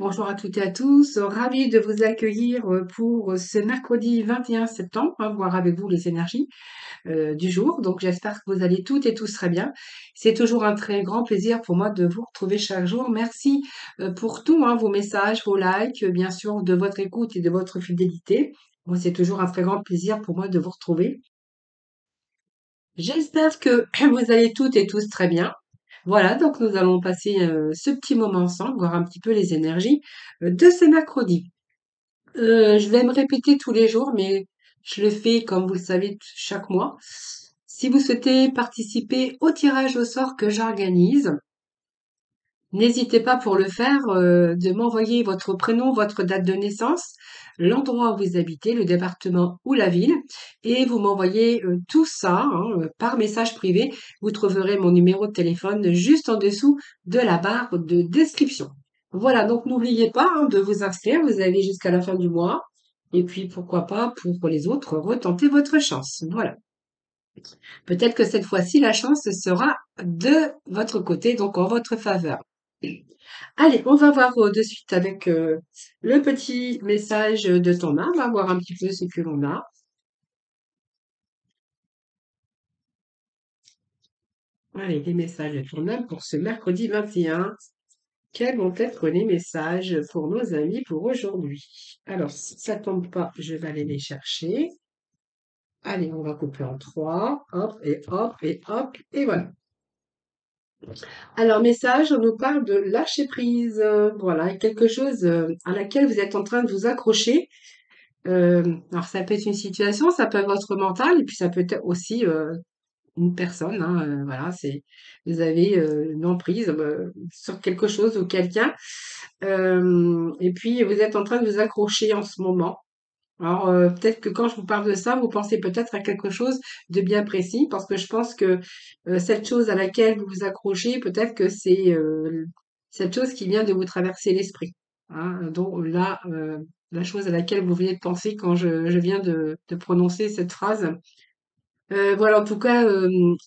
bonjour à toutes et à tous. Ravie de vous accueillir pour ce mercredi 21 septembre, voir avec vous les énergies du jour. Donc j'espère que vous allez toutes et tous très bien. C'est toujours un très grand plaisir pour moi de vous retrouver chaque jour. Merci pour tout, vos messages, vos likes, bien sûr, de votre écoute et de votre fidélité. Moi, c'est toujours un très grand plaisir pour moi de vous retrouver. J'espère que vous allez toutes et tous très bien. Voilà, donc nous allons passer ce petit moment ensemble, voir un petit peu les énergies de ce mercredi. Je vais me répéter tous les jours, mais je le fais, comme vous le savez, chaque mois. Si vous souhaitez participer au tirage au sort que j'organise, n'hésitez pas pour le faire de m'envoyer votre prénom, votre date de naissance, l'endroit où vous habitez, le département ou la ville, et vous m'envoyez tout ça par message privé. Vous trouverez mon numéro de téléphone juste en dessous de la barre de description. Voilà, donc n'oubliez pas de vous inscrire, vous avez jusqu'à la fin du mois. Et puis pourquoi pas pour les autres, retenter votre chance. Voilà. Peut-être que cette fois-ci, la chance sera de votre côté, donc en votre faveur. Allez, on va voir de suite avec le petit message de ton âme, on va voir un petit peu ce que l'on a. Allez, les messages de ton âme pour ce mercredi 21. Quels vont être les messages pour nos amis pour aujourd'hui? Alors, si ça tombe pas, je vais aller les chercher. Allez, on va couper en trois. Hop, et hop, et hop, et voilà. Alors, message, on nous parle de lâcher prise. Voilà, quelque chose à laquelle vous êtes en train de vous accrocher. Alors ça peut être une situation, ça peut être votre mental et puis ça peut être aussi une personne, voilà, c'est vous avez une emprise sur quelque chose ou quelqu'un, et puis vous êtes en train de vous accrocher en ce moment. Alors peut-être que quand je vous parle de ça, vous pensez peut-être à quelque chose de bien précis, parce que je pense que cette chose à laquelle vous vous accrochez, peut-être que c'est cette chose qui vient de vous traverser l'esprit. Hein, donc là, la chose à laquelle vous venez de penser quand je viens de prononcer cette phrase. Voilà, en tout cas,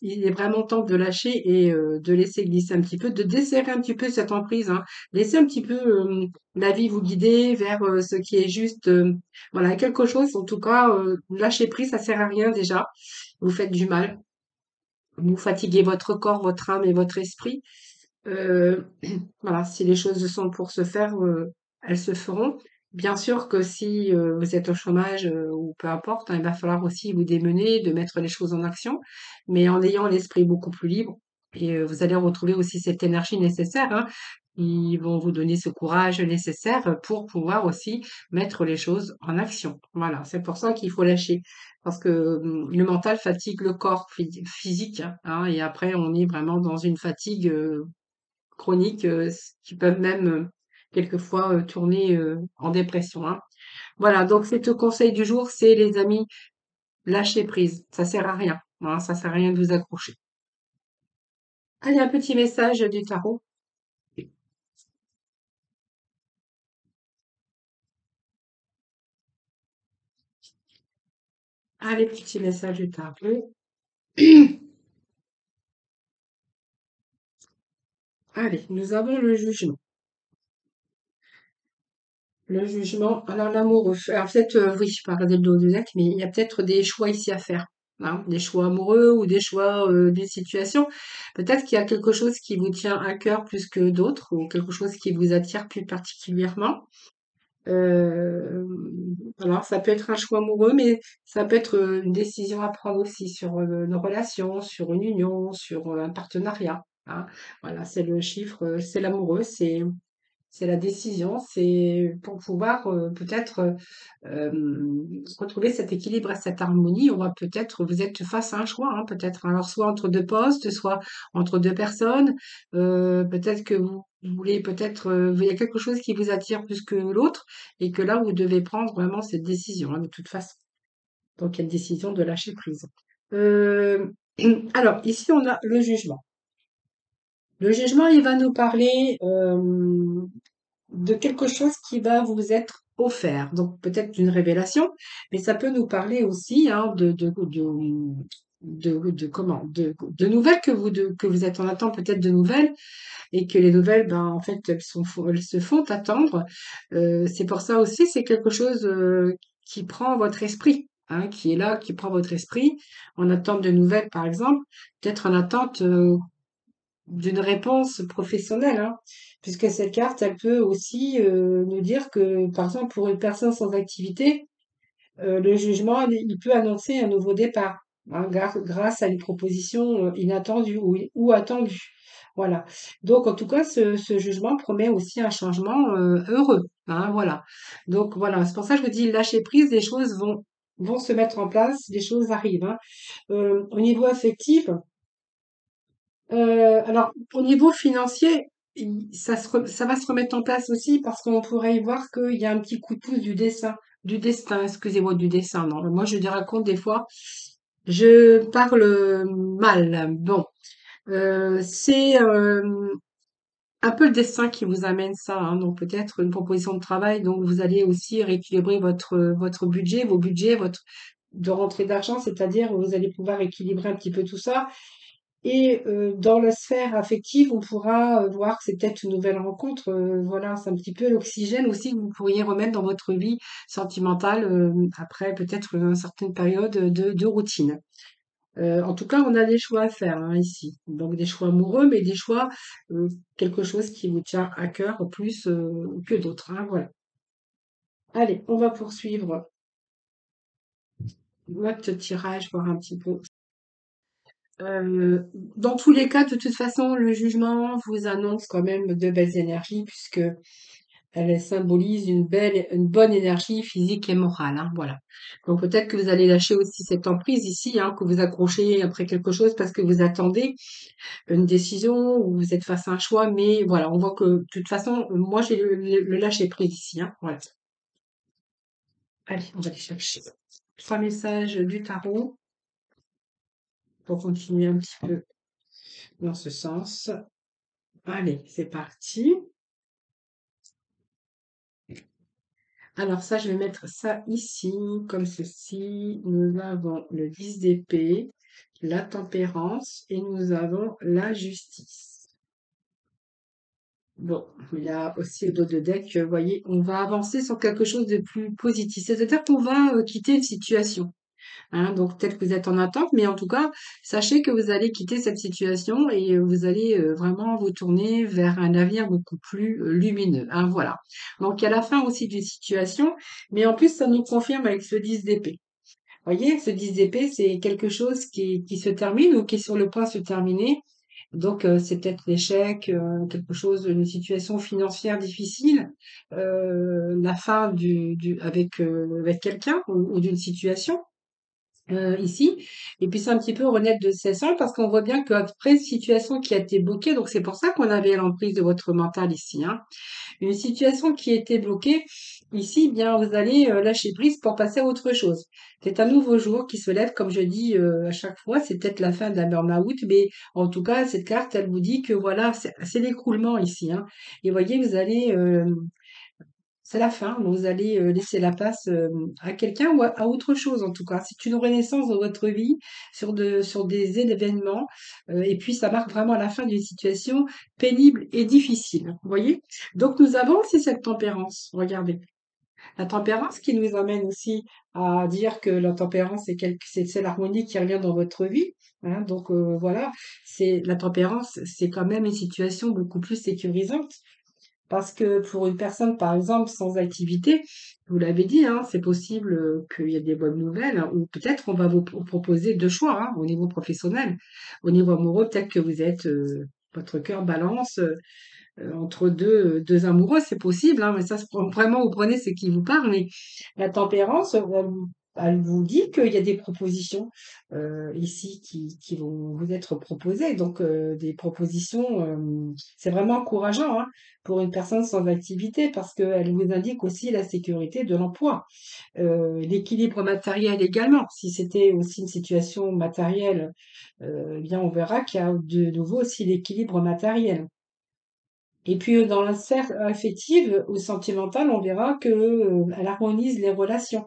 il est vraiment temps de lâcher et de laisser glisser un petit peu, de desserrer un petit peu cette emprise, hein. Laissez un petit peu la vie vous guider vers ce qui est juste, voilà, quelque chose. En tout cas, lâcher prise, ça sert à rien déjà. Vous faites du mal. Vous fatiguez votre corps, votre âme et votre esprit. Euh, voilà, si les choses sont pour se faire, elles se feront. Bien sûr que si vous êtes au chômage ou peu importe, hein, il va falloir aussi vous démener, de mettre les choses en action, mais en ayant l'esprit beaucoup plus libre. Et vous allez retrouver aussi cette énergie nécessaire, hein. Ils vont vous donner ce courage nécessaire pour pouvoir aussi mettre les choses en action. Voilà, c'est pour ça qu'il faut lâcher. Parce que le mental fatigue le corps physique, hein, et après on est vraiment dans une fatigue chroniques qui peuvent même quelquefois tourner en dépression, hein. Voilà, donc c'est le conseil du jour, c'est les amis, lâcher prise. Ça sert à rien, hein, ça sert à rien de vous accrocher. Allez, un petit message du tarot. Allez, petit message du tarot. Allez, nous avons le jugement. Le jugement, alors l'amoureux. Alors peut-être, oui, je parlais de zodiaque, mais il y a peut-être des choix ici à faire, hein, des choix amoureux ou des choix des situations. Peut-être qu'il y a quelque chose qui vous tient à cœur plus que d'autres, ou quelque chose qui vous attire plus particulièrement. Euh, alors ça peut être un choix amoureux, mais ça peut être une décision à prendre aussi sur une relation, sur une union, sur un partenariat, hein. Voilà, c'est le chiffre, c'est l'amoureux, c'est la décision, c'est pour pouvoir peut-être retrouver cet équilibre et cette harmonie. On va peut-être, vous êtes face à un choix, hein, peut-être. Alors soit entre deux postes, soit entre deux personnes. Peut-être que vous voulez peut-être, il y a quelque chose qui vous attire plus que l'autre, et que là vous devez prendre vraiment cette décision, hein, de toute façon. Donc il y a une décision de lâcher prise. Euh, alors ici on a le jugement. Le jugement, il va nous parler de quelque chose qui va vous être offert. Donc peut-être d'une révélation, mais ça peut nous parler aussi, hein, de nouvelles que vous êtes en attente peut-être de nouvelles et que les nouvelles, ben, en fait, elles se font attendre. C'est pour ça aussi, c'est quelque chose qui prend votre esprit, hein, qui est là, qui prend votre esprit en attente de nouvelles, par exemple, peut-être en attente d'une réponse professionnelle, hein, puisque cette carte, elle peut aussi nous dire que, par exemple, pour une personne sans activité, le jugement, il peut annoncer un nouveau départ, hein, grâce à une proposition inattendue ou attendue. Voilà. Donc, en tout cas, ce jugement promet aussi un changement heureux, hein, voilà. Donc, voilà. C'est pour ça que je vous dis, lâcher prise, les choses vont se mettre en place, les choses arrivent, hein. Au niveau affectif, alors, au niveau financier, ça va se remettre en place aussi parce qu'on pourrait y voir qu'il y a un petit coup de pouce du destin, excusez-moi, du dessin. Non, moi, je raconte des fois, je parle mal. Bon, c'est un peu le destin qui vous amène ça, hein. Donc, peut-être une proposition de travail. Donc, vous allez aussi rééquilibrer votre budget, vos budgets, votre de rentrée d'argent, c'est-à-dire vous allez pouvoir équilibrer un petit peu tout ça et dans la sphère affective, on pourra, voir que c'est peut-être une nouvelle rencontre, voilà, c'est un petit peu l'oxygène aussi que vous pourriez remettre dans votre vie sentimentale, après peut-être une certaine période, de routine. En tout cas, on a des choix à faire, hein, ici. Donc des choix amoureux, mais des choix, quelque chose qui vous tient à cœur plus, que d'autres, hein, voilà. Allez, on va poursuivre notre tirage, voir un petit peu. Dans tous les cas, de toute façon, le jugement vous annonce quand même de belles énergies puisque elle symbolise une bonne énergie physique et morale, hein, voilà. Donc peut-être que vous allez lâcher aussi cette emprise ici, hein, que vous accrochez après quelque chose parce que vous attendez une décision ou vous êtes face à un choix, mais voilà, on voit que de toute façon, moi j'ai le lâcher prise ici, hein, voilà. Allez, on va aller chercher 3 messages du tarot pour continuer un petit peu dans ce sens. Allez, c'est parti. Alors ça, je vais mettre ça ici, comme ceci. Nous avons le 10 d'épée, la tempérance et nous avons la justice. Bon, il y a aussi le dos de deck, vous voyez, on va avancer sur quelque chose de plus positif. C'est-à-dire qu'on va quitter une situation. Hein, donc peut-être que vous êtes en attente, mais en tout cas, sachez que vous allez quitter cette situation et vous allez vraiment vous tourner vers un avenir beaucoup plus lumineux. Hein, voilà. Donc il y a la fin aussi d'une situation, mais en plus ça nous confirme avec ce 10 d'épée. Voyez, ce 10 d'épée, c'est quelque chose qui se termine ou qui est sur le point de se terminer. Donc c'est peut-être l'échec, quelque chose, une situation financière difficile, la fin avec quelqu'un ou d'une situation ici. Et puis c'est un petit peu renaître de ses cendres parce qu'on voit bien qu'après une situation qui a été bloquée, donc c'est pour ça qu'on avait l'emprise de votre mental ici, hein. Une situation qui a été bloquée, ici, eh bien vous allez lâcher prise pour passer à autre chose. C'est un nouveau jour qui se lève, comme je dis à chaque fois, c'est peut-être la fin d'un burn-out, mais en tout cas, cette carte, elle vous dit que voilà, c'est l'écroulement ici, hein. Et voyez, vous allez c'est la fin, vous allez laisser la place à quelqu'un ou à autre chose en tout cas. C'est une renaissance dans votre vie sur des événements et puis ça marque vraiment la fin d'une situation pénible et difficile. Vous voyez? Donc nous avons aussi cette tempérance. Regardez. La tempérance qui nous amène aussi à dire que la tempérance c'est l'harmonie qui revient dans votre vie. Hein, donc voilà, c'est la tempérance, c'est quand même une situation beaucoup plus sécurisante. Parce que pour une personne, par exemple, sans activité, vous l'avez dit, hein, c'est possible qu'il y ait des bonnes nouvelles, hein, ou peut-être on va vous proposer 2 choix hein, au niveau professionnel. Au niveau amoureux, peut-être que vous êtes, votre cœur balance entre deux amoureux, c'est possible, hein, mais ça, vraiment, vous prenez ce qui vous parle. Mais la tempérance, elle vous dit qu'il y a des propositions ici qui vont vous être proposées. Donc, des propositions, c'est vraiment encourageant hein, pour une personne sans activité parce qu'elle vous indique aussi la sécurité de l'emploi. L'équilibre matériel également. Si c'était aussi une situation matérielle, eh bien, on verra qu'il y a de nouveau aussi l'équilibre matériel. Et puis dans la sphère affective ou sentimentale, on verra que elle harmonise les relations.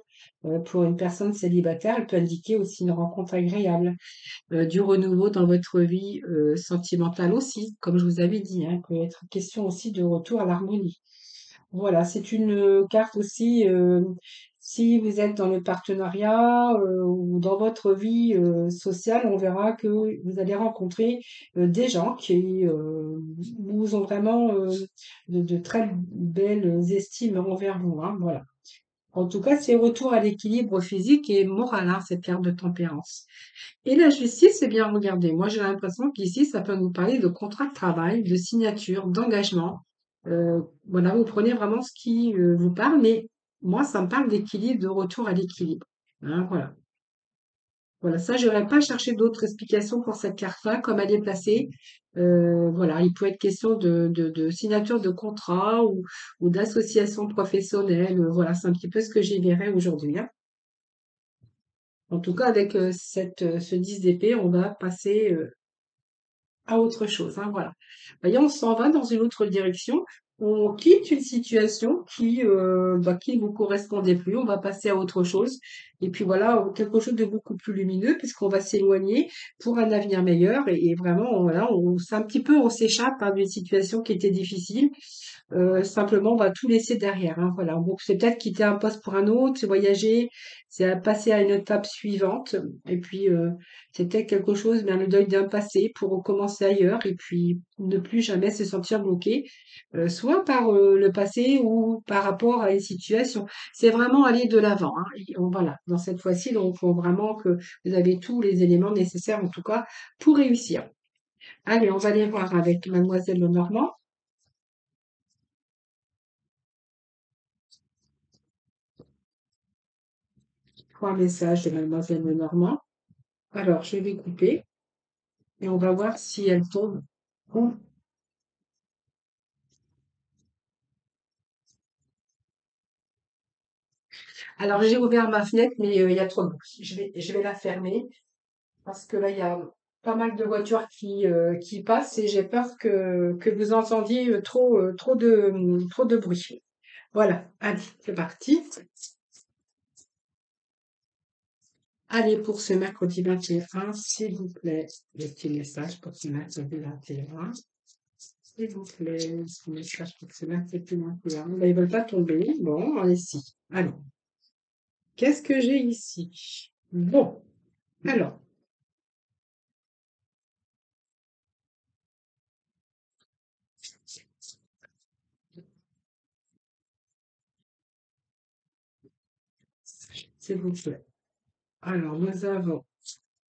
Pour une personne célibataire, elle peut indiquer aussi une rencontre agréable, du renouveau dans votre vie sentimentale aussi, comme je vous avais dit, hein, il peut être question aussi de retour à l'harmonie. Voilà, c'est une carte aussi, si vous êtes dans le partenariat ou dans votre vie sociale, on verra que vous allez rencontrer des gens qui vous ont vraiment de très belles estimes envers vous, hein, voilà. En tout cas, c'est retour à l'équilibre physique et moral, hein, cette carte de tempérance. Et la justice, eh bien, regardez, moi j'ai l'impression qu'ici, ça peut nous parler de contrat de travail, de signature, d'engagement. Voilà, vous prenez vraiment ce qui vous parle, mais moi, ça me parle d'équilibre, de retour à l'équilibre. Hein, voilà. Voilà, ça, je n'aurais pas cherché d'autres explications pour cette carte-là, comme elle est placée. Voilà, il peut être question de signature de contrat ou d'association professionnelle. Voilà, c'est un petit peu ce que j'y verrais aujourd'hui, hein. En tout cas, avec ce 10 d'épée, on va passer à autre chose, hein, voilà. Voyez, on s'en va dans une autre direction. On quitte une situation qui ne vous correspondait plus. On va passer à autre chose. Et puis voilà, quelque chose de beaucoup plus lumineux, puisqu'on va s'éloigner pour un avenir meilleur. Et vraiment, voilà, c'est un petit peu, on s'échappe hein, d'une situation qui était difficile. Simplement, on va tout laisser derrière, hein, voilà. Donc, c'est peut-être quitter un poste pour un autre, c'est voyager, c'est passer à une étape suivante. Et puis, c'était quelque chose, bien le deuil d'un passé pour recommencer ailleurs et puis ne plus jamais se sentir bloqué, soit par le passé ou par rapport à une situation. C'est vraiment aller de l'avant, hein. Voilà, dans cette fois-ci, donc, il faut vraiment que vous avez tous les éléments nécessaires, en tout cas, pour réussir. Allez, on va aller voir avec Mademoiselle Lenormand. 3 messages de Mademoiselle Lenormand. Alors, je vais couper et on va voir si elle tombe. Ou- Alors, j'ai ouvert ma fenêtre, mais il y a trop de bruit. Je vais la fermer parce que là, il y a pas mal de voitures qui passent et j'ai peur que vous entendiez trop de bruit. Voilà, allez, c'est parti. Allez, pour ce mercredi 21, s'il vous plaît, le petit message pour ce mercredi 21. S'il vous plaît, le petit message pour ce mercredi 21. Ben, ils veulent pas tomber. Bon, allez-y. Allez. Qu'est-ce que j'ai ici? Bon, alors, s'il vous plaît. Alors, nous avons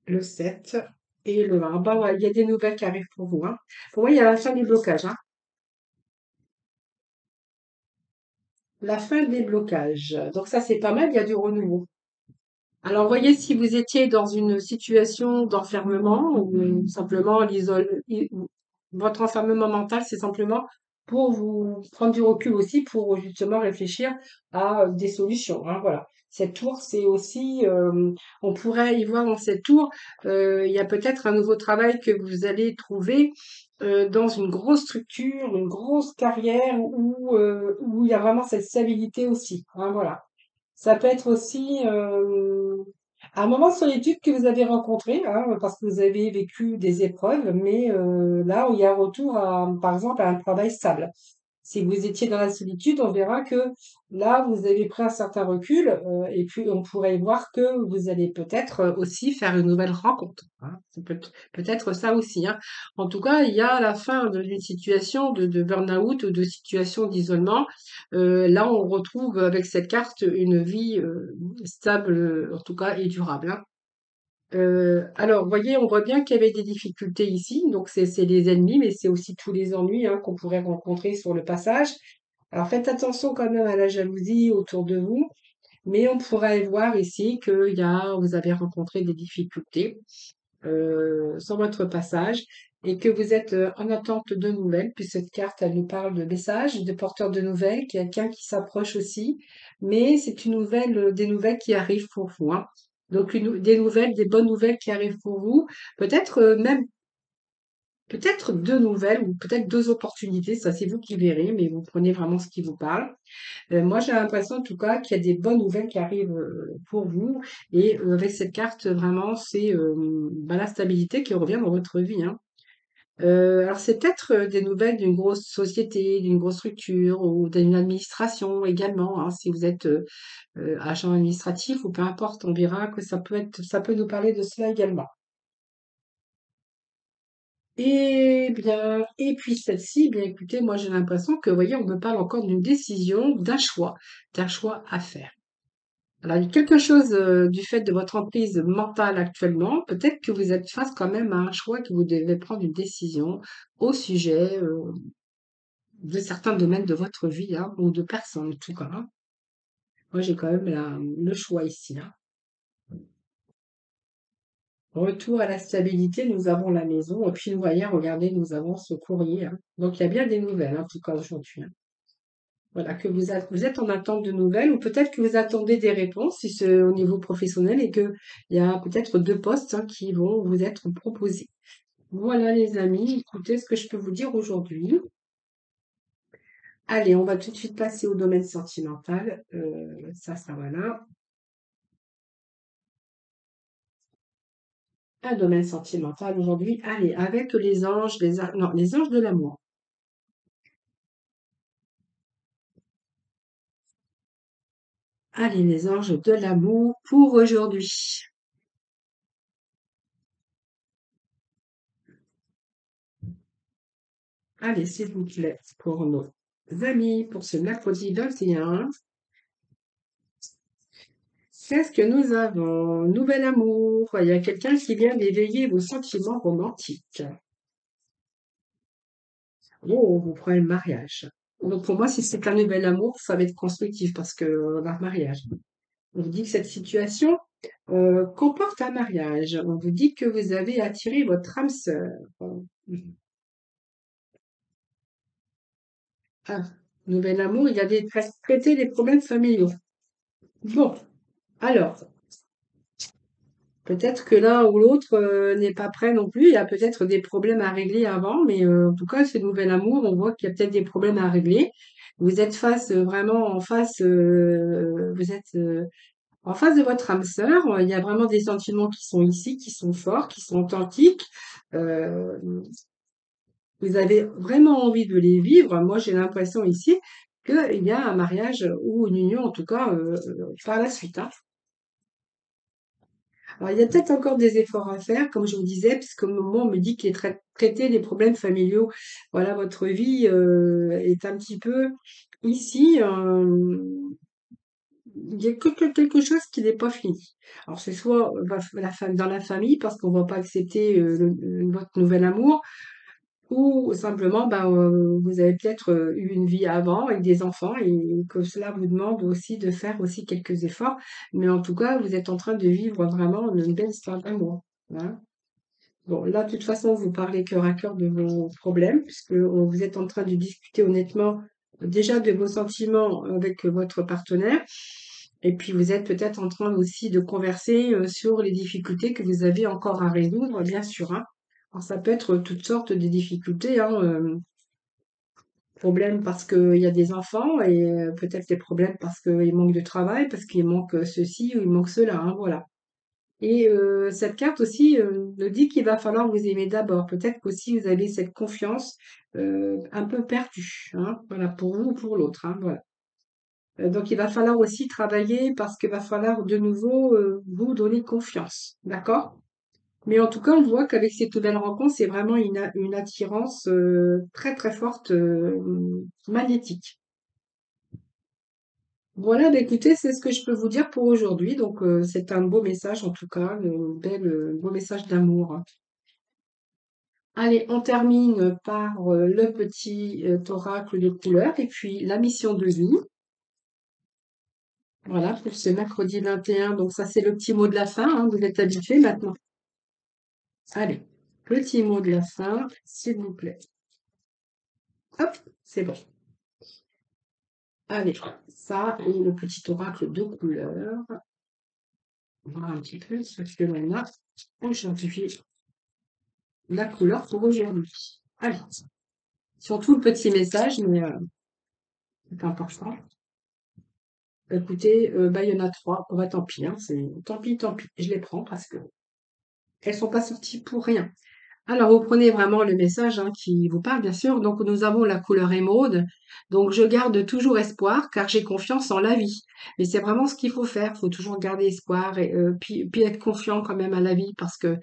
le 7 et le 1. Bah ouais, il y a des nouvelles qui arrivent pour vous, hein. Pour moi, il y a la fin du blocage, hein. La fin des blocages. Donc ça, c'est pas mal, il y a du renouveau. Alors, voyez si vous étiez dans une situation d'enfermement ou simplement votre enfermement mental, c'est simplement pour vous prendre du recul aussi, pour justement réfléchir à des solutions, hein, voilà. Cette tour, c'est aussi, on pourrait y voir dans cette tour, il y a peut-être un nouveau travail que vous allez trouver dans une grosse structure, une grosse carrière où il y a vraiment cette stabilité aussi, hein, voilà. Ça peut être aussi un moment de solitude que vous avez rencontré, hein, parce que vous avez vécu des épreuves, mais là où il y a un retour à, par exemple, à un travail stable. Si vous étiez dans la solitude, on verra que là, vous avez pris un certain recul, et puis on pourrait voir que vous allez peut-être aussi faire une nouvelle rencontre, hein. C'est peut-être ça aussi, hein. En tout cas, il y a la fin d'une situation de burn-out ou de situation d'isolement. Là, on retrouve avec cette carte une vie stable, en tout cas, et durable, hein. Alors, vous voyez, on voit bien qu'il y avait des difficultés ici, donc c'est les ennemis, mais c'est aussi tous les ennuis hein, qu'on pourrait rencontrer sur le passage. Alors, faites attention quand même à la jalousie autour de vous, mais on pourrait voir ici vous avez rencontré des difficultés sur votre passage et que vous êtes en attente de nouvelles, puis cette carte, elle nous parle de messages, de porteurs de nouvelles, quelqu'un qui s'approche aussi, mais c'est une nouvelle, des nouvelles qui arrivent pour vous, hein. Donc des nouvelles, des bonnes nouvelles qui arrivent pour vous. Peut-être même peut-être 2 nouvelles ou peut-être 2 opportunités, ça c'est vous qui verrez, mais vous prenez vraiment ce qui vous parle. Moi j'ai l'impression en tout cas qu'il y a des bonnes nouvelles qui arrivent, pour vous et avec cette carte vraiment c'est, bah, la stabilité qui revient dans votre vie, hein. Alors c'est peut-être, des nouvelles d'une grosse société, d'une grosse structure ou d'une administration également, hein. Si vous êtes, agent administratif ou peu importe, on verra que ça peut nous parler de cela également. Et puis celle-ci, eh bien écoutez, moi j'ai l'impression que, vous voyez, on me parle encore d'une décision, d'un choix à faire. Alors, il y a quelque chose du fait de votre emprise mentale actuellement, peut-être que vous êtes face quand même à un choix que vous devez prendre une décision au sujet de certains domaines de votre vie, hein, ou de personnes en tout cas, hein. Moi j'ai quand même le choix ici, hein. Retour à la stabilité, nous avons la maison, et puis vous voyez, regardez, nous avons ce courrier, hein. Donc il y a bien des nouvelles, hein, en tout cas aujourd'hui, hein. Voilà, que vous êtes en attente de nouvelles, ou peut-être que vous attendez des réponses si c'est au niveau professionnel et que il y a peut-être 2 postes, hein, qui vont vous être proposés. Voilà les amis, écoutez ce que je peux vous dire aujourd'hui. Allez, on va tout de suite passer au domaine sentimental. Ça voilà. Un domaine sentimental aujourd'hui. Allez, avec les anges, non, les anges de l'amour. Allez, les anges de l'amour pour aujourd'hui. Allez, s'il vous plaît, pour nos amis, pour ce mercredi 21. Qu'est-ce que nous avons? Nouvel amour. Il y a quelqu'un qui vient d'éveiller vos sentiments romantiques. Oh, vous prenez le mariage. Donc pour moi, si c'est un nouvel amour, ça va être constructif parce que un mariage. On vous dit que cette situation comporte un mariage. On vous dit que vous avez attiré votre âme sœur. Ah, nouvel amour, il a traité les problèmes familiaux. Bon, alors, peut-être que l'un ou l'autre n'est pas prêt non plus. Il y a peut-être des problèmes à régler avant, mais en tout cas, ce nouvel amour, on voit qu'il y a peut-être des problèmes à régler. Vous êtes vraiment en face, vous êtes en face de votre âme sœur. Il y a vraiment des sentiments qui sont ici, qui sont forts, qui sont authentiques. Euh, Vous avez vraiment envie de les vivre. Moi, j'ai l'impression ici qu'il y a un mariage ou une union, en tout cas, par la suite, hein. Alors, il y a peut-être encore des efforts à faire, comme je vous disais, puisque moi, on me dit qu'il est traiter les problèmes familiaux. Voilà, votre vie est un petit peu ici. Il y a quelque chose qui n'est pas fini. Alors, c'est soit dans la famille, parce qu'on va pas accepter votre nouvel amour, ou simplement, vous avez peut-être eu une vie avant avec des enfants et que cela vous demande aussi de faire aussi quelques efforts. Mais en tout cas, vous êtes en train de vivre vraiment une belle histoire d'amour, hein. Bon, là, de toute façon, vous parlez cœur à cœur de vos problèmes, puisque vous êtes en train de discuter honnêtement déjà de vos sentiments avec votre partenaire. Et puis, vous êtes peut-être en train aussi de converser sur les difficultés que vous avez encore à résoudre, bien sûr, hein. Alors, ça peut être toutes sortes de difficultés, hein, problèmes parce qu'il y a des enfants et peut-être des problèmes parce qu'il manque de travail, parce qu'il manque ceci ou il manque cela, hein, voilà. Et cette carte aussi nous dit qu'il va falloir vous aimer d'abord. Peut-être qu'aussi vous avez cette confiance un peu perdue, hein, voilà, pour vous ou pour l'autre, hein, voilà. Donc il va falloir aussi travailler parce qu'il va falloir de nouveau vous donner confiance, d'accord? Mais en tout cas, on voit qu'avec cette nouvelle rencontre, c'est vraiment une attirance très très forte, magnétique. Voilà, bah, écoutez, c'est ce que je peux vous dire pour aujourd'hui. Donc c'est un beau message en tout cas, beau message d'amour, hein. Allez, on termine par le petit oracle de couleur et puis la mission de vie. Voilà, pour ce mercredi 21. Donc ça, c'est le petit mot de la fin, hein, vous êtes habitués maintenant. Allez, petit mot de la fin, s'il vous plaît. Hop, c'est bon. Allez, ça et le petit oracle de couleur. On va voir un petit peu ce que l'on a aujourd'hui. la couleur pour aujourd'hui. Allez, surtout le petit message, mais c'est important. Écoutez, bah, il y en a 3. Bah, tant pis, hein, tant pis, je les prends parce que elles sont pas sorties pour rien. Alors, vous prenez vraiment le message hein, qui vous parle, bien sûr. Donc, nous avons la couleur émeraude. Donc, je garde toujours espoir car j'ai confiance en la vie. Mais c'est vraiment ce qu'il faut faire. Il faut toujours garder espoir et puis être confiant quand même à la vie parce que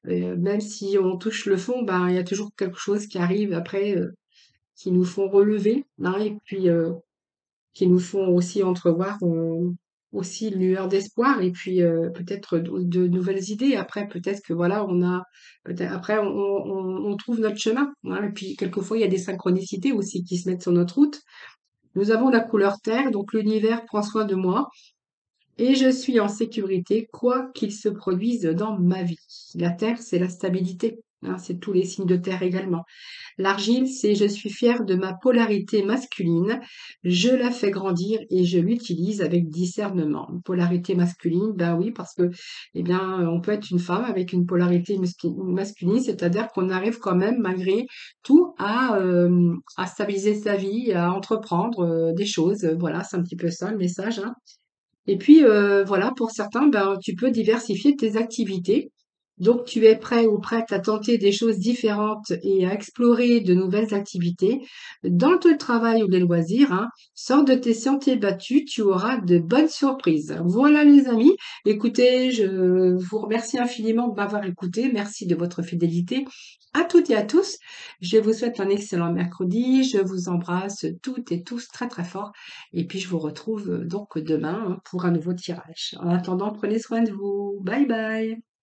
même si on touche le fond, ben, il y a toujours quelque chose qui arrive après qui nous font relever hein, et puis qui nous font aussi entrevoir aussi une lueur d'espoir et puis peut-être de nouvelles idées. Après, peut-être que voilà, après on trouve notre chemin. Hein, et puis quelquefois, il y a des synchronicités aussi qui se mettent sur notre route. Nous avons la couleur terre, donc l'univers prend soin de moi et je suis en sécurité, quoi qu'il se produise dans ma vie. La terre, c'est la stabilité. Hein, c'est tous les signes de terre également. L'argile, c'est je suis fière de ma polarité masculine, je la fais grandir et je l'utilise avec discernement. Polarité masculine, ben oui, parce que, eh bien, on peut être une femme avec une polarité masculine, c'est-à-dire qu'on arrive quand même, malgré tout, à stabiliser sa vie, à entreprendre des choses. Voilà, c'est un petit peu ça le message, hein. Et puis, voilà, pour certains, ben, tu peux diversifier tes activités. Donc, tu es prêt ou prête à tenter des choses différentes et à explorer de nouvelles activités. Dans ton travail ou les loisirs, hein, sors de tes sentiers battus, tu auras de bonnes surprises. Voilà, les amis. Écoutez, je vous remercie infiniment de m'avoir écouté. Merci de votre fidélité. À toutes et à tous. Je vous souhaite un excellent mercredi. Je vous embrasse toutes et tous très très fort. Et puis, je vous retrouve donc demain hein, pour un nouveau tirage. En attendant, prenez soin de vous. Bye bye.